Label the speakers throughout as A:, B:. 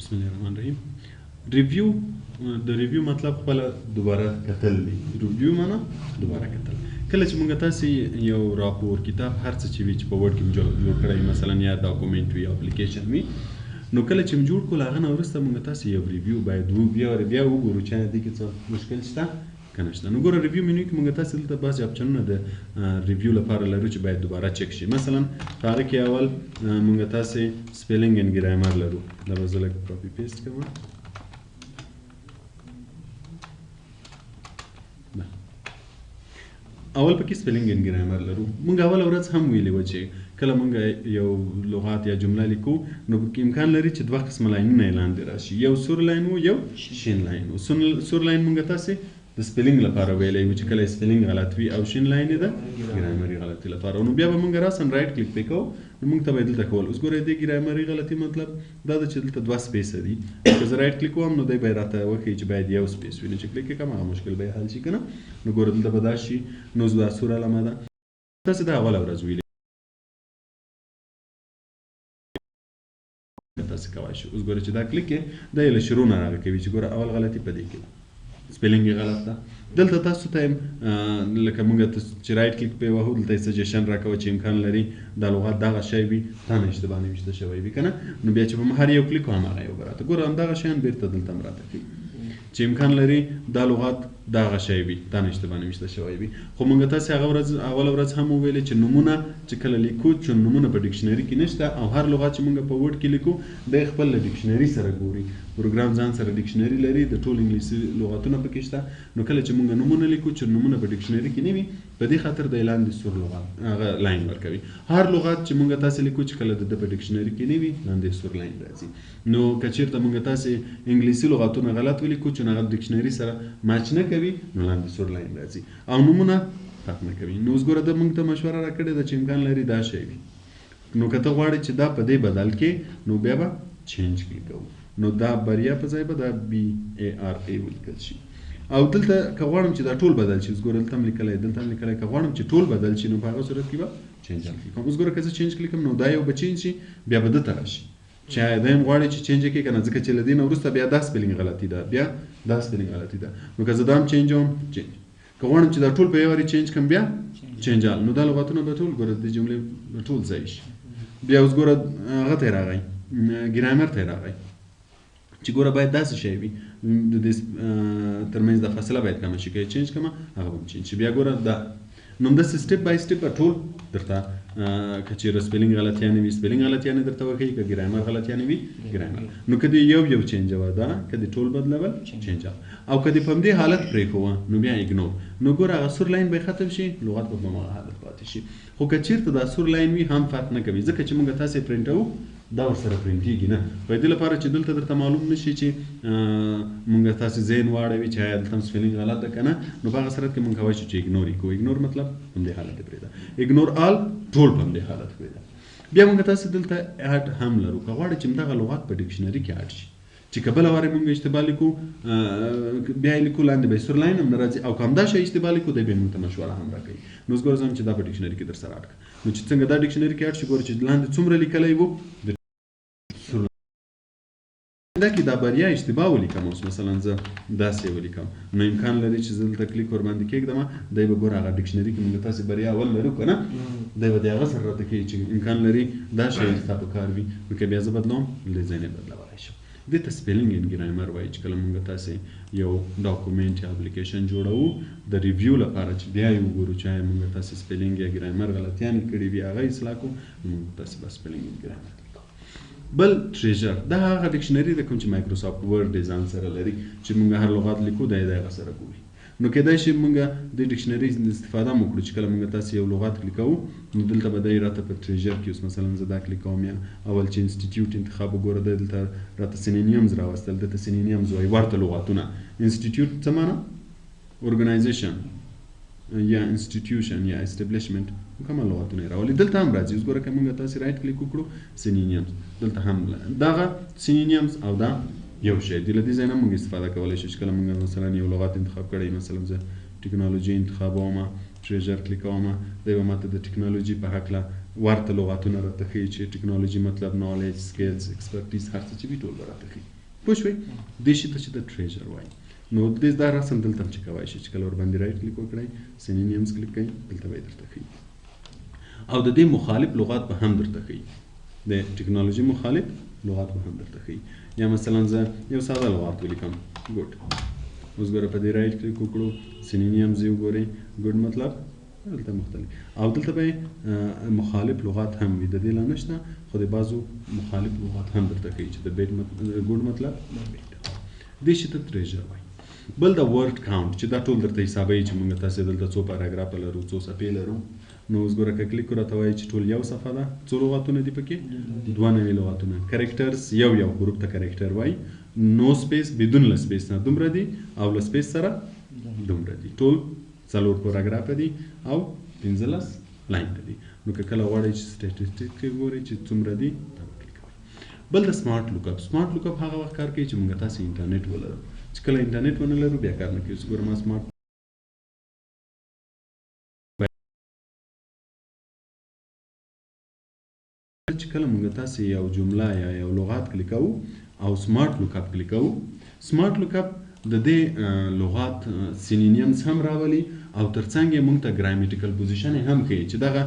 A: بسم الله الرحمن الرحیم. ریویو د ریویو مطلب خپل دوباره کتل دی. ریویو معنا دوباره کتل. کله چې موږ تاسو یو راپور کتاب هر څه چې وی چې په ورډ کې جوړ کړی مثلا یا ډاکومنټ وی اپلیکیشن وی نو کله چې جوړ کول هغه نو ورسته موږ تاسو یو ریویو باید بیا وګورو چې دې کې څه مشکل شته کنه شته. نو ګوره ریویو منو کې موږ تاسو دلته بعض اپشنونه د ریویو لپاره لرو چې باید دوباره چک شي. مثلا هغه کې اول موږ تاسو سپیلینګ اند ګرامر لرو. دا به زه لږ کاپی پیسټ کوم. اول پکې سپیلینګ اند ګرامر لرو. موږ اول ورځ هم ویلې و چې کله موږ یو لغات یا جمله لیکو نو امکان لري چې دوه قسم لاینونه اعلان دي راشي، یو سور لاین او یو شین لاین. سور لاین موږ تاسو د سپیلینګ لپاره ویلې و چې کله سپیلینګ غلط وي او شین لاین ده ګرامري غلطي لپاره. نو بیا به موږ راسن رائټ کلیک وکړو نو موږ ته بدل تکول. اوس ګورئ د ګرامري غلطي مطلب دا د چې دلته دوه سپیس دي. که زه رائټ کلیک کوم نو دای به راته وکړي چې باید یو سپیس وي. نو چې کلیک کوم هغه مشکل به حل شي کنه. نو ګورئ دلته به دا شي نو زه سور علامه ده تاسو دا اول ورځ ویلې تاسو کوای شئ. اوس ګورئ چې دا کلیک دا یې له شروع نه راکوي چې ګوره اول غلطي پدې کې سپیلینګ غلط ده. دلته تاسو ته لکه موږ چې رائټ کلیک په وهو دلته سجیشن راکوي چې امکان لري دا لغت دغه شی وي دا نشته باندې نشته شوی وي کنه. نو بیا چې په هر یو کلیک هم هغه یو براته ګوره هم دغه شیان بیرته دلته مراته کوي چې امکان لري دا لغت دغه شی وي دا نشته باندې نشته شوی وي. خو موږ تاسو هغه ورځ اول ورځ هم ویل چې نمونه چې کله لیکو چې نمونه په ډکشنری کې نشته او هر لغت چې موږ په ورډ کې لیکو د خپل ډکشنری سره ګوري. پروګرام ځان سره ډکشنری لري د ټول انګلیسي لغاتونو پکې شته. نو کله چې موږ نمونه لیکو چې نمونه په ډکشنری کې نه وي په دې خاطر د اعلان د سور لغت هغه لاین ورکوي. هر لغت چې موږ تاسو لیکو چې کله د په ډکشنری کې نه وي لاندې سور لاین راځي. نو کچیرته موږ تاسو انګلیسي لغاتونه غلط ولیکو چې هغه ډکشنری سره ماچ نه کوي نو لاندې سور لاین راځي او نمونه فرق نه کوي. نو اوس ګوره د موږ ته مشوره راکړې ده چې امکان لري دا شی وي. نو که ته غواړې چې دا په دې بدل کې نو بیا به چینج کلیک کوو. نو دا بریا په ځای به دا BARA ولیکل شي. او دلته که غواړم چې دا ټول بدل شي اوس ګوره دلته هم لیکلی دلته هم لیکلی که غواړم چې ټول بدل شي نو په هغه صورت کې به چینج کلیک کوم. اوس ګوره که زه چینج کلیک کوم نو دا یو به چینج شي بیا به دته راشي چې دا هم غواړي چې چینج کړي کنه ځکه چې له دې نه وروسته بیا دا سپیلینګ غلطي ده بیا دا سپیلینګ غلطي ده. نو که زه دا هم چینج کوم چینج که غواړم چې دا ټول په یو واري چینج کړم بیا چینج آل نو دا لغتونه به ټول ګوره د جملې به ټول ځای شي. بیا اوس ګوره هغه ته راغی ګرامر ته راغی چې ګوره باید داسې شی وي د دې ترمنځ د فاصله باید کمه شي که چینج کړم هغه به چینج شي. بیا ګوره دا نو همداسې سټپ بای سټپ به ټول درته که چېرې سپیلینګ غلطیانې وي سپیلینګ غلطیانې درته وښیي که ګرامر غلطیانې وي ګرامر. نو که دې یو چینجوه دا که دې ټول بدلول چینج او که دې په همدې حالت پرېښوه نو بیا ایګنور. نو ګوره هغه سور لاین به ختم شي لغت به په همغه حالت پاتې شي. خو که چېرته دا سور لاین وي هم فرق نه کوي ځکه چې موږ تاسې پرنټوو دا ورسره پرنټېږي نه. په دې لپاره چې دلته درته معلوم نه شي چې موږ تاسې ذهن واړوي چې آیا دلته هم سپیلینګ غلط ده که نه نو په هغه صورت کې موږ کولی شو چې ایګنور یې کوو. ایګنور مطلب همدې حالت یې پرېږده. ایګنور آل ټول په همدې حالت پرېږده. بیا موږ تاسې دلته اډ هم لرو که غواړئ چې همدغه لغات په ډکشنري کې اډ شي چې که بله وارې موږ اشتباه لیکو بیا یې لیکو لاندې به یې سور لاین هم نه راځي او که همدا شی اشتباه لیکو دی به موږ ته مشوره هم راکوي. نو اوس ګوره زه هم چې دا په ډکشنري کې در سره اډ کړه نو چې څنګه دا ډکشنري کې اډ شي ګوره چې لاندې څومره لیکلی وو دا کې دا بریا اشتباه ولیکم. اوس مثلا زه داسې ولیکم نو امکان لري چې زه دلته کلیک ورباندې کېږدم دی به ګوره هغه ډکشنري کې موږ تاسې بریا اول لرو که نه دی به د هغه سره راته کوي چې امکان لري دا شی ستا په کار وي نو که بیا زه بدلوم له ځای نه بدلولی شم. دې ته سپیلینګ اند ګرامر وایي چې کله موږ تاسې یو ډاکومنټ یا اپلیکیشن جوړوو د ریویو لپاره چې بیا یې وګورو چې آیا موږ تاسې سپیلینګ یا ګرامر غلطیانې کړي وي هغه اصلاح کړو نو موږ تاسې به سپیلینګ اند ګرامر. بل ټریجر دا هغه ډکشنري ده کوم چې مایکروسافټ ورډ ډیزاین سره لري چې موږ هر لغات لیکو دا یې د هغه سره ګوري. نو کېدای شي موږ د ډکشنري استفاده هم وکړو چې کله موږ تاسې یو لغات کلیکوو نو دلته به دی راته په ټریجر کې اوس مثلا زه دا کلیک کوم یا اول چې انسټیټیوټ انتخاب وګوره دی دلته راته سینونیمز راوستل دلته سینونیمز وایي ورته لغاتونه. انسټیټیوټ څه معنی ارګنایزیشن یا انسټیټیوشن یا اسټابلیشمنټ کومه لغتونه راولي دلته هم راځي. اوس ګوره که موږ تاسې رایټ کلیک وکړو سینونیمز دلته هم دغه سینونیمز او دا یو شی دی. له دې ځای نه موږ استفاده کولی شو چې کله موږ مثلا یو لغات انتخاب کړی مثلا زه ټکنالوژي انتخابوم ټریجر کلیکوم دی به ماته د ټکنالوژي په هکله ورته لغاتونه راته ښیي چې ټکنالوژي مطلب نالج سکلز ایکسپرټیز هر څه چې وي ټول به راته ښیي پوه شوې دې شي ته چې د ټریژر وایي نو دې دا رسم دلته هم چې کوای شي چې کله ورباندې رایټ کلیک وکړئ سینونیمز کلیک کړئ دلته به یې درته ښیي او د دې مخالف لغات به هم درته ښیي د ټکنالوژي مخالف لغات به هم درته ښیي یا مثلا زه یو ساده لغات ولیکم ګوډ اوس ګوره په دې رایټ کلیک وکړو سینونیمز یې وګورئ ګوډ مطلب دلته مختلف او دلته به مخالف لغات هم وي د دې لا نشته خو د بعضو مخالف لغات هم درته ښیي چې د ګوډ مطلب دې شي ته ټریژر وایي بل د ورډ کاونټ چې دا ټول درته حسابوي چې موږ تاسې دلته څو پاراګراف لرو څو صفحې لرو نو اوس ګوره که کلیک راته وایي چې ټول یو صفحه ده څو لغاتونه دي پکې 92 لغاتونه کرکټرز یو ګروپ ته کرکټر وایي نو سپیس بدون له سپیس نه دومره دي او له سپیس سره دومره دي ټول 4 پاراګراف دي او 15 لاین دي نو که کله غواړئ چې سټیټسټیک کې ګورئ چې څومره دي دا کلیک کوئ بل د سمارټ لوک اپ هغه وخت کار کوي چې موږ تاسې انټرنیټ ولرو چې کله انټرنیټ ونه لرو بیا کار نه کوي اوس ګوره ما سمارټ چې کله موږ تاسې یو جمله یا یو لغات کلیکو او سمارټ لوک اپ کلیکو سمارټ لوک اپ د دې لغات سینونیمز هم راولي او ترڅنګ یې موږ ته ګرامټیکل پوزیشن هم کوي چې دغه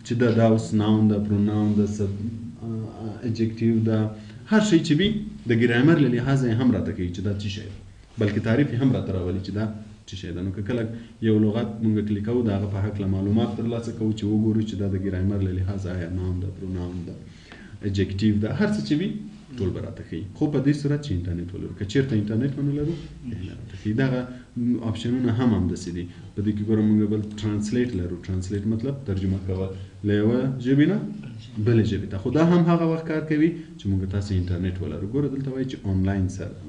A: چې دا اوس ناون د پروناون د اډجکټیو د هر شی چې وي د ګرامر له لحاظه هم راته کوي چې دا څه شی بلکې تعریف هم راته راولي چې دا څه شی ده نو که کله یو لغت موږ کلیکو د هغه په هکله معلومات ترلاسه کوو چې وګورو چې دا د ګرامر له لحاظه آیا ناون ده پروناون ده اډجکټیو ده هر څه چې وي ټول به راته ښیي خو په دې صورت چې انټرنیټ ولرو که چېرته انټرنیټ ونه لرو بیا نه راته ښیي دغه آپشنونه هم همداسې دي په دې کې ګوره موږ بل ټرانسلیټ لرو ټرانسلیټ مطلب ترجمه کول له یوه ژبې نه بلې ژبې ته خو دا هم هغه وخت کار کوي چې موږ تاسې انټرنیټ ولرو ګوره دلته وایي چې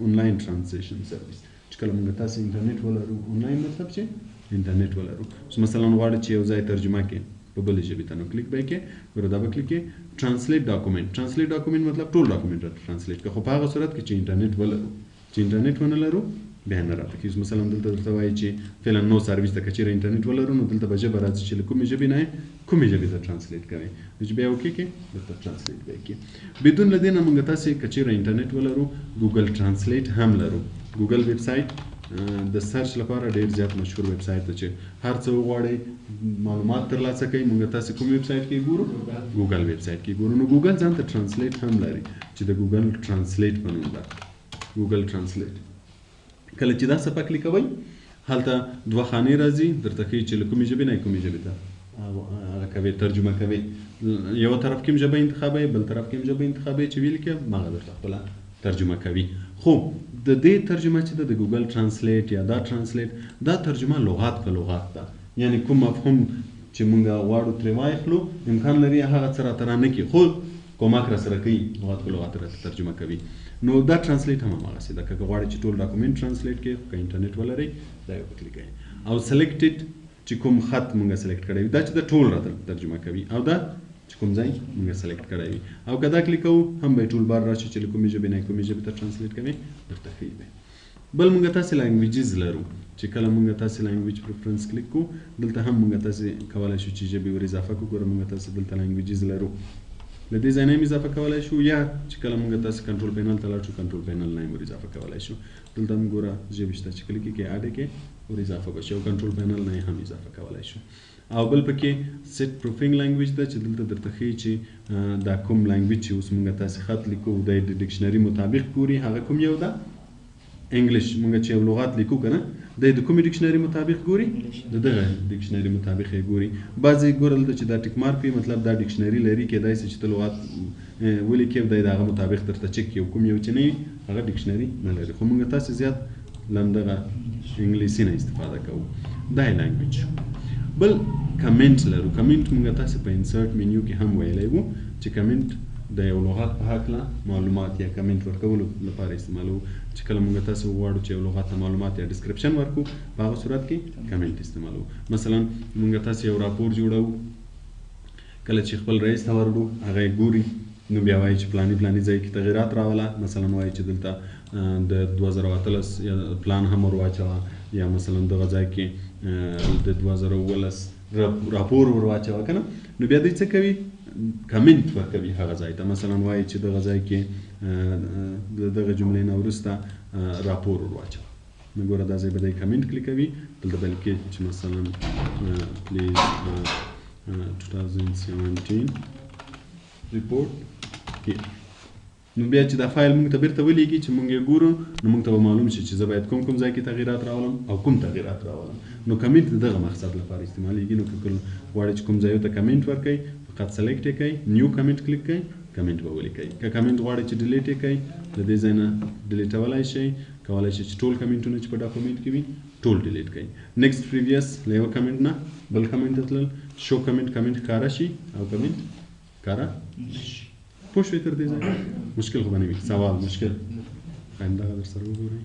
A: آنلاین ټرانسلیشن سرویس چې کله موږ تاسې انټرنیټ ولرو آنلاین مطلب چې انټرنیټ ولرو مثلا غواړئ چې یو ځای ترجمه کې په بلې ژبې ته نو کلیک به یې کې ګوره دا به کلیک کې ټرانسلیټ ډاکومنټ مطلب ټول ډاکومنټ راته ټرانسلیټ کړه خو په هغه صورت کې چې انټرنیټ ولرو چې انټرنیټ ونه لرو بیا نه راته کېږي مثلا دلته درته وایي چې فعلا نو سرویس ته که چېرې انټرنیټ ولرو نو دلته به ژبه راځي چې له کومې ژبې نه کومې ژبې ته ټرانسلیټ کوئ چې بیا وکړي کې درته ټرانسلیټ به یې کې بدون له دې نه موږ تاسې که چېرې انټرنیټ ولرو ګوګل ټرانسلیټ هم لرو ګوګل ویب سایټ د سرچ لپاره ډیر زیات مشهور ویب سایټ دی چې هر څه وغواړئ معلومات ترلاسه کوئ موږ تاسې کوم ویب سایټ کې ګورو ګوګل ویب سایټ کې ګورو نو ګوګل ځان ته ټرانسلیټ هم لري چې د ګوګل ټرانسلیټ په نوم ده ګوګل ټرانسلیټ کله چې دا صفحه کلیکوئ هلته دوه خانې راځي درته ښیي چې له کومې ژبې نه کومې ژبې ته هغه کوي ترجمه کوي یو طرف کې هم ژبه انتخابوي بل طرف کې هم ژبه انتخابوي چې ویل کې هغه درته خپله ترجمه کوي خو د دې ترجمه چې ده د ګوګل ټرانسلیټ یا دا ټرانسلیټ دا ترجمه لغات په لغات ده یعنی کوم مفهوم چې موږ غواړو ترې واخلو امکان لري هغه څه راته رانه کړي خو کومک راسره کوي لغات په لغات راته ترجمه کوي نو دا ټرانسلیټ هم هماغسې ده که غواړئ چې ټول ډاکومنټ ټرانسلیټ کړئ که انټرنیټ ولرئ دا یې وکړئ کوئ او سلیکټډ چې کوم خط موږ سلیکټ کړی وي دا چې د ټول راته ترجمه کوي او دا چې کوم ځای موږ سلیکټ کړی وي او که دا کلیک کوو هم به یې ټول بار راشي چې له کومې ژبې نه کومې ژبې ته ټرانسلیټ کوي درته ښیي به بل موږ تاسې لانګویجز لرو چې کله موږ تاسې لانګویج پریفرنس کلیک کوو دلته هم موږ تاسې کولی شو چې ژبې ور اضافه کړو ګوره موږ تاسې دلته لانګویجز لرو له دې ځای نه هم اضافه کولی شو یا چې کله موږ تاسې کنټرول پینل ته لاړ شو کنټرول پینل نه هم ور اضافه کولی شو دلته هم ګوره ژبې شته چې کلیک یې کې اډ کې ور اضافه به شي او کنټرول پینل نه هم اضافه کولی شو او بل پکې سیټ پروفینګ لانګویج ده چې دلته درته ښیي چې دا کوم لانګویج چې اوس موږ تاسې خط لیکو د ډکشنري مطابق ګوري هغه کوم یو ده انګلیش موږ چې یو لغات لیکو که نه د کومې ډکشنري مطابق ګوري د دغه ډکشنري مطابق یې ګوري بعضې ګوره دلته چې دا ټیک مارک وي مطلب دا ډکشنري لري کیدای شي چې ته لغات ولیکې او دی د هغه مطابق درته چک کړي او کوم یو چې نه وي هغه ډکشنري نه لري خو موږ تاسې زیات له همدغه انګلیسي نه استفاده کوو دا یې لانګویج بل کمنټ لرو کمنټ موږ تاسې په انسرټ منیو کې هم ویلی وو چې کمنټ د یو لغات په هکله معلومات یا کمنټ ورکولو لپاره استعمالوو چې کله موږ تاسې وغواړو چې یو لغات ته معلومات یا ډسکرپشن ورکړو په هغه صورت کې کمنټ استعمالوو مثلا موږ تاسې یو راپور جوړوو کله چې خپل رئیس ته ورکړو هغه یې ګوري نو بیا وایي چې پلاني ځای کې تغیرات راوله مثلا وایي چې دلته د 2018 یا پلان هم ور واچوه یا مثلا دغه ځای کې د 2019 راپور ور واچوه که نه نو بیا دوی څه کوي کمنټ ورکوي هغه ځای ته. مثلا وایي چې دغه ځای کې د دغه جملې نه وروسته راپور ور واچوه. نو ګوره دا ځای به دی کمنټ کلیکوي. دلته به لیکي چې مثلا پلیز 2017 report here. نو بیا چې دا فایل موږ ته بیرته ولیږي چې موږ یې ګورو نو موږ ته به معلوم شي چې زه باید کوم ځای کې تغییرات راولم او کوم تغییرات راولم. نو کمنټ د دغه مقصد لپاره استعمالیږي. نو که غواړئ چې کوم ځای ته کمنټ ورکړئ فقط سلیکټ یې کوئ، نیو کمنټ کلیک کوئ، کمنټ به ولیکئ. که کمنټ غواړئ چې ډیلیټ یې کوئ د دې ځای نه ډیلیټولی شئ. کولی شئ چې ټول کمنټونه چې په ډاکومنټ کې وي ټول ډیلیټ کړئ. نیکسټ پریویس له یوه کمنټ نه بل کمنټ ته تلل. شو کمنټ ښکاره شي او کمنټ ښکاره پوه شوئ. تر دې ځای مشکل خو به نه وي. سوال مشکل همدغه در سره وګورئ.